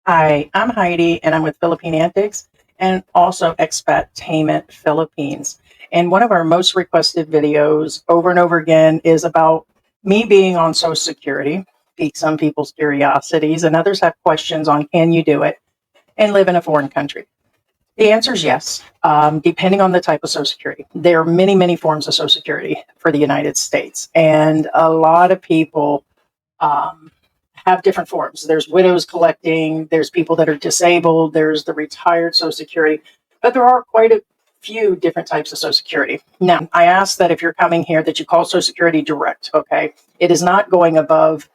Hi, I'm Heidi, and I'm with Philippine Antics and also Expatainment Philippines. And one of our most requested videos over and over again is about me being on Social Security, pique some people's curiosities, and others have questions on can you do it and live in a foreign country. The answer is yes, depending on the type of Social Security. There are many, many forms of Social Security for the United States, and a lot of people um, have different forms. There's widows collecting, there's people that are disabled, there's the retired Social Security, but there are quite a few different types of Social Security. Now, I ask that if you're coming here that you call Social Security direct, okay? It is not going above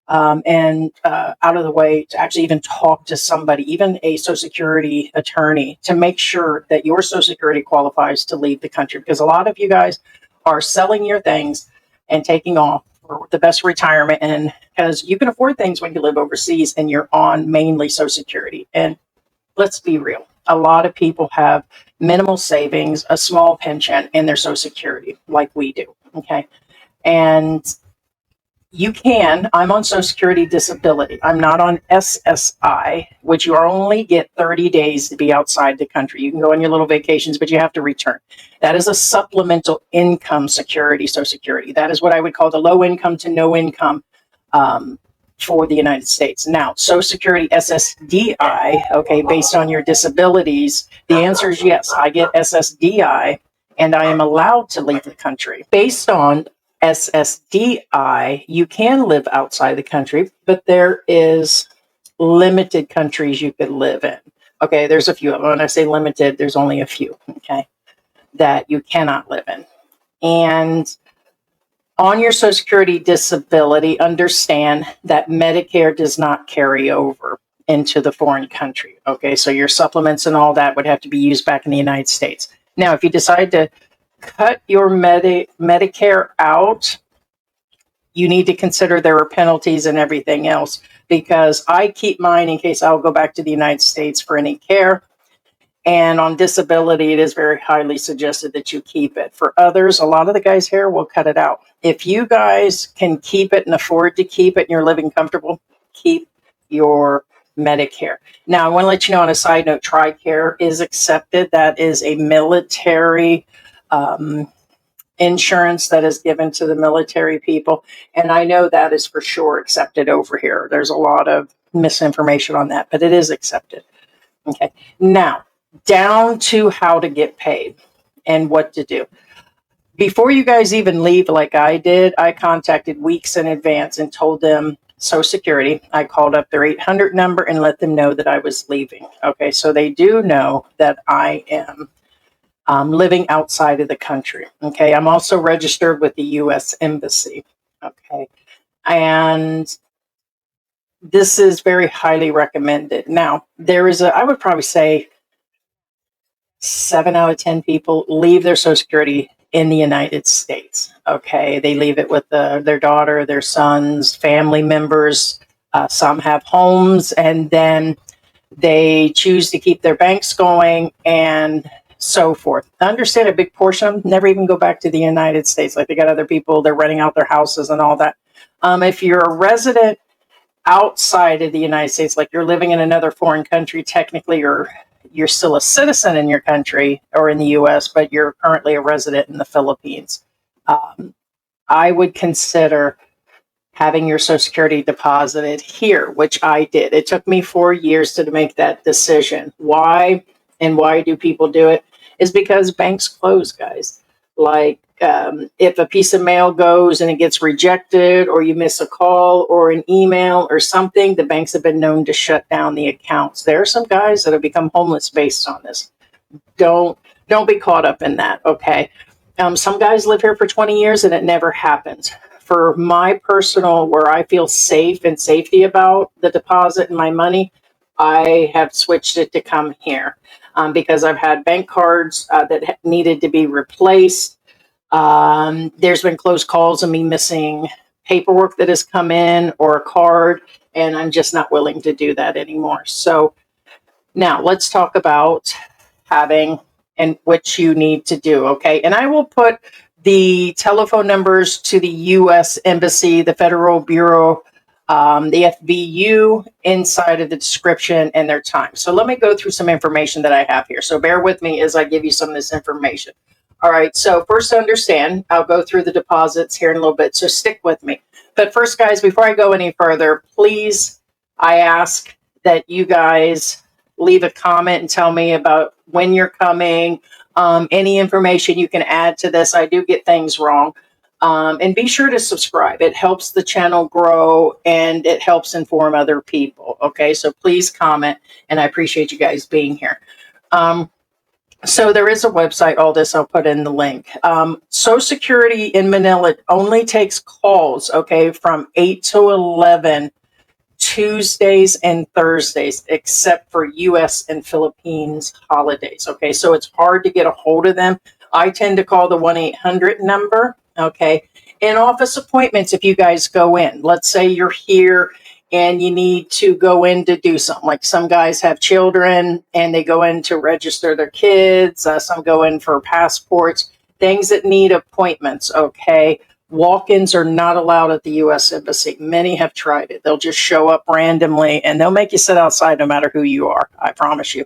and out of the way to actually even talk to somebody, even a Social Security attorney, to make sure that your Social Security qualifies to leave the country. Because a lot of you guys are selling your things and taking off for the best retirement. And because you can afford things when you live overseas and you're on mainly Social Security. And let's be real, a lot of people have minimal savings, a small pension, and their Social Security, like we do. Okay. And I'm on Social Security disability. I'm not on SSI, which you only get 30 days to be outside the country. You can go on your little vacations, but you have to return. That is a supplemental income security, Social Security. That is what I would call the low income to no income for the United States. Now, Social Security SSDI, okay, based on your disabilities, the answer is yes. I get SSDI and I am allowed to leave the country. Based on SSDI, you can live outside the country, but there is limited countries you could live in. Okay, there's a few of them. When I say limited, there's only a few, okay, that you cannot live in. And on your Social Security disability, understand that Medicare does not carry over into the foreign country. Okay, so your supplements and all that would have to be used back in the United States. Now, if you decide to cut your Medicare out, you need to consider there are penalties and everything else, because I keep mine in case I'll go back to the United States for any care. And on disability, it is very highly suggested that you keep it. For others, a lot of the guys here will cut it out. If you guys can keep it and afford to keep it and you're living comfortable, keep your Medicare. Now, I want to let you know on a side note, TRICARE is accepted. That is a military insurance that is given to the military people. And I know that is for sure accepted over here. There's a lot of misinformation on that, but it is accepted. Okay. Now, down to how to get paid and what to do. Before you guys even leave, like I did, I contacted weeks in advance and told them Social Security. I called up their 800 number and let them know that I was leaving. Okay, so they do know that I am living outside of the country. Okay, I'm also registered with the U.S. Embassy. Okay, and this is very highly recommended. Now, I would probably say 7 out of 10 people leave their Social Security in the United States. Okay, they leave it with their daughter, their sons, family members. Some have homes, and then they choose to keep their banks going and so forth. I understand a big portion of them never even go back to the United States. Like they got other people, they're renting out their houses and all that. If you're a resident outside of the United States, like you're living in another foreign country, technically you're still a citizen in your country or in the U.S., but you're currently a resident in the Philippines. I would consider having your Social Security deposited here, which I did. It took me 4 years to make that decision. Why and why do people do it? Is because banks close, guys. Like if a piece of mail goes and it gets rejected, or you miss a call or an email or something, the banks have been known to shut down the accounts. There are some guys that have become homeless based on this. Don't be caught up in that, okay? Some guys live here for 20 years and it never happens. For my personal, where I feel safe and safety about the deposit and my money, I have switched it to come here because I've had bank cards that needed to be replaced. There's been close calls of me missing paperwork that has come in or a card, and I'm just not willing to do that anymore. So now let's talk about having and what you need to do, okay? And I will put the telephone numbers to the U.S. Embassy, the Federal Bureau the FBU inside of the description and their time. So let me go through some information that I have here. So bear with me as I give you some of this information. All right, so first to understand, I'll go through the deposits here in a little bit, so stick with me. But first, guys, before I go any further, please, I ask that you guys leave a comment and tell me about when you're coming, any information you can add to this. I do get things wrong. And be sure to subscribe. It helps the channel grow and it helps inform other people. Okay, so please comment, and I appreciate you guys being here. So there is a website, all this I'll put in the link. Social Security in Manila only takes calls, okay, from 8 to 11 Tuesdays and Thursdays, except for US and Philippines holidays. Okay, so it's hard to get a hold of them. I tend to call the 1-800 number. Okay, in office appointments, if you guys go in, let's say you're here and you need to go in to do something, like some guys have children and they go in to register their kids, some go in for passports, things that need appointments. Okay, walk-ins are not allowed at the U.S. Embassy. Many have tried it. They'll just show up randomly and they'll make you sit outside no matter who you are. I promise you.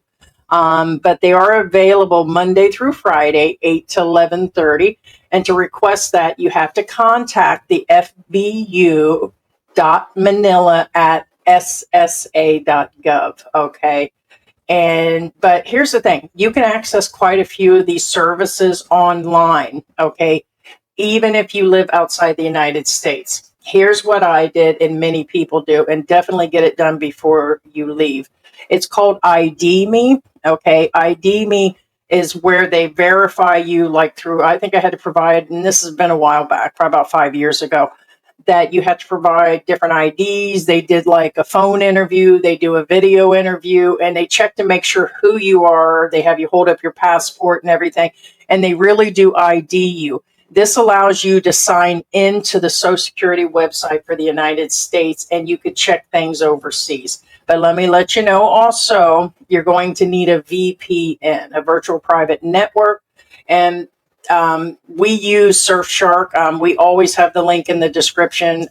But they are available Monday through Friday, 8 to 11:30. And to request that, you have to contact the fbu.manila@ssa.gov. Okay. But here's the thing, you can access quite a few of these services online. Okay. Even if you live outside the United States. Here's what I did, and many people do, and definitely get it done before you leave. It's called ID Me. Okay. ID Me is where they verify you, like through, I think I had to provide, and this has been a while back, probably about 5 years ago, that you had to provide different IDs. They did like a phone interview, they do a video interview, and they check to make sure who you are. They have you hold up your passport and everything, and they really do ID you. This allows you to sign into the Social Security website for the United States, and you could check things overseas. But let me let you know also, you're going to need a VPN, a virtual private network. And we use Surfshark. We always have the link in the description.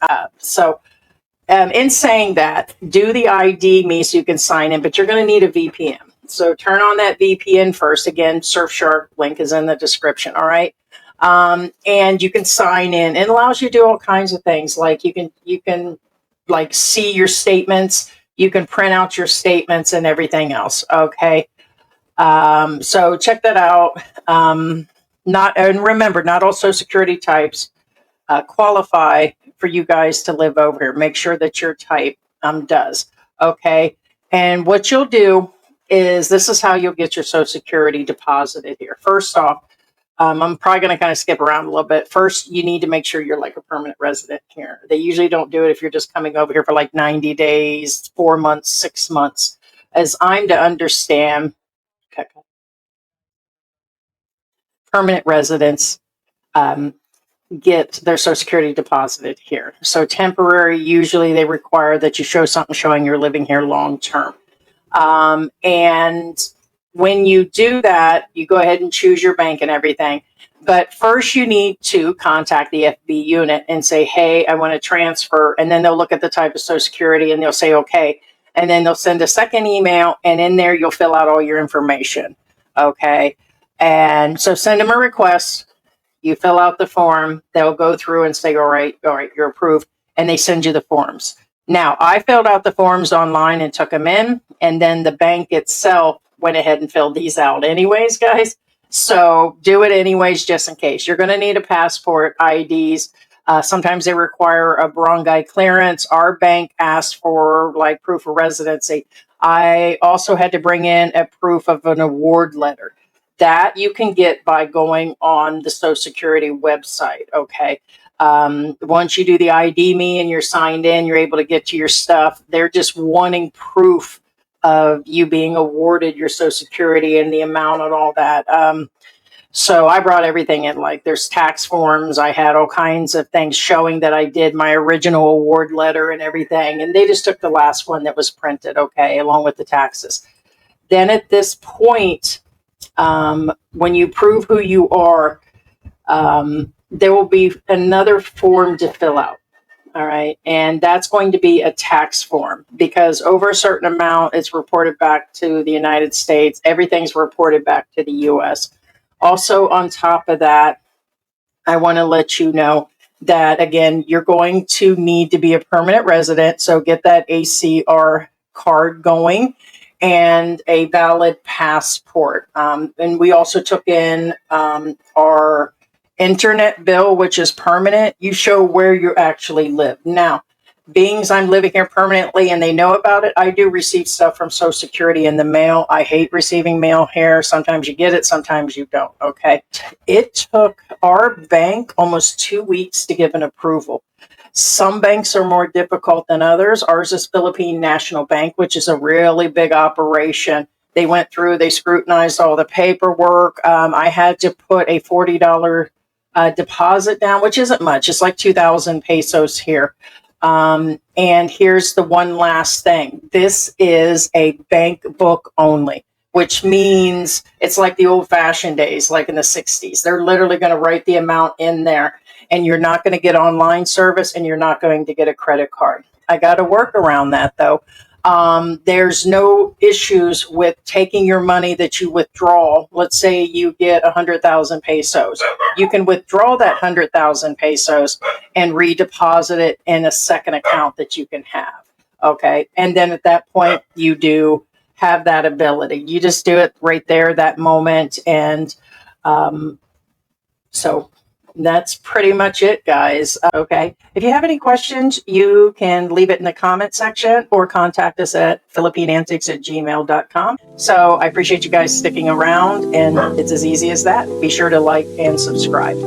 In saying that, do the ID Me so you can sign in, but you're going to need a VPN. So turn on that VPN first. Again, Surfshark link is in the description. All right. And you can sign in. It allows you to do all kinds of things. Like you can like see your statements. You can print out your statements and everything else. Okay. So check that out. And remember, not all Social Security types qualify for you guys to live over here. Make sure that your type does. Okay. And what you'll do is, this is how you'll get your Social Security deposited here. First off, I'm probably going to kind of skip around a little bit. First, you need to make sure you're like a permanent resident here. They usually don't do it if you're just coming over here for like 90 days, 4 months, 6 months. As I'm to understand, okay, permanent residents get their Social Security deposited here. So temporary, usually they require that you show something showing you're living here long term. And when you do that, you go ahead and choose your bank and everything. But first you need to contact the FB unit and say, hey, I want to transfer. And then they'll look at the type of Social Security and they'll say, okay. And then they'll send a second email, and in there you'll fill out all your information. Okay. And so send them a request. You fill out the form. They'll go through and say, all right, you're approved. And they send you the forms. Now, I filled out the forms online and took them in. And then the bank itself went ahead and filled these out anyways, guys. So do it anyways, just in case. You're going to need a passport, IDs. Sometimes they require a barangay clearance. Our bank asked for like proof of residency. I also had to bring in a proof of an award letter. That you can get by going on the Social Security website, okay? Once you do the ID Me and you're signed in, you're able to get to your stuff. They're just wanting proof of you being awarded your Social Security and the amount and all that. So I brought everything in, like there's tax forms. I had all kinds of things showing that I did my original award letter and everything. And they just took the last one that was printed, okay, along with the taxes. Then at this point, when you prove who you are, there will be another form to fill out. All right. And that's going to be a tax form because over a certain amount, it's reported back to the United States. Everything's reported back to the US. Also, on top of that, I want to let you know that, again, you're going to need to be a permanent resident. So get that ACR card going and a valid passport. And we also took in our internet bill, which is permanent. You show where you actually live. Now, being I'm living here permanently and they know about it, I do receive stuff from Social Security in the mail. I hate receiving mail here. Sometimes you get it, sometimes you don't. Okay. It took our bank almost 2 weeks to give an approval. Some banks are more difficult than others. Ours is Philippine National Bank, which is a really big operation. They went through, they scrutinized all the paperwork. I had to put a $40 deposit down, which isn't much. It's like 2,000 pesos here. And here's the one last thing. This is a bank book only, which means it's like the old fashioned days, like in the 60s. They're literally going to write the amount in there and you're not going to get online service and you're not going to get a credit card. I got to work around that though. There's no issues with taking your money that you withdraw. Let's say you get 100,000 pesos. You can withdraw that 100,000 pesos and redeposit it in a second account that you can have. Okay. And then at that point, you do have that ability. You just do it right there, that moment. And so that's pretty much it, guys. Okay. If you have any questions, you can leave it in the comment section or contact us at philippineantics@gmail.com. So I appreciate you guys sticking around, and it's as easy as that. Be sure to like and subscribe.